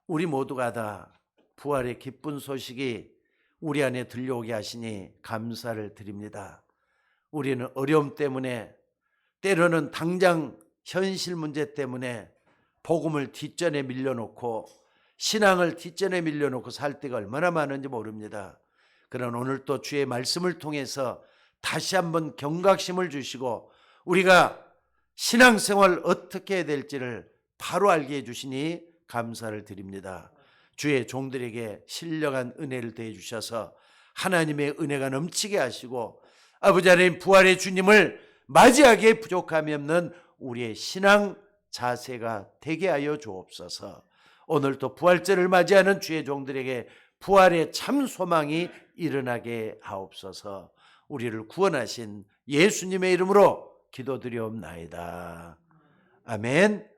우리 모두가 다 부활의 기쁜 소식이 우리 안에 들려오게 하시니 감사를 드립니다. 우리는 어려움 때문에, 때로는 당장 현실 문제 때문에 복음을 뒷전에 밀려놓고 신앙을 뒷전에 밀려놓고 살 때가 얼마나 많은지 모릅니다. 그러나 오늘 또 주의 말씀을 통해서 다시 한번 경각심을 주시고 우리가 신앙생활 어떻게 해야 될지를 바로 알게 해주시니 감사를 드립니다. 주의 종들에게 신령한 은혜를 더해 주셔서 하나님의 은혜가 넘치게 하시고 아버지 하나님 부활의 주님을 맞이하기에 부족함이 없는 우리의 신앙 자세가 되게 하여 주옵소서. 오늘도 부활절을 맞이하는 주의 종들에게 부활의 참 소망이 일어나게 하옵소서. 우리를 구원하신 예수님의 이름으로 기도드리옵나이다. 아멘.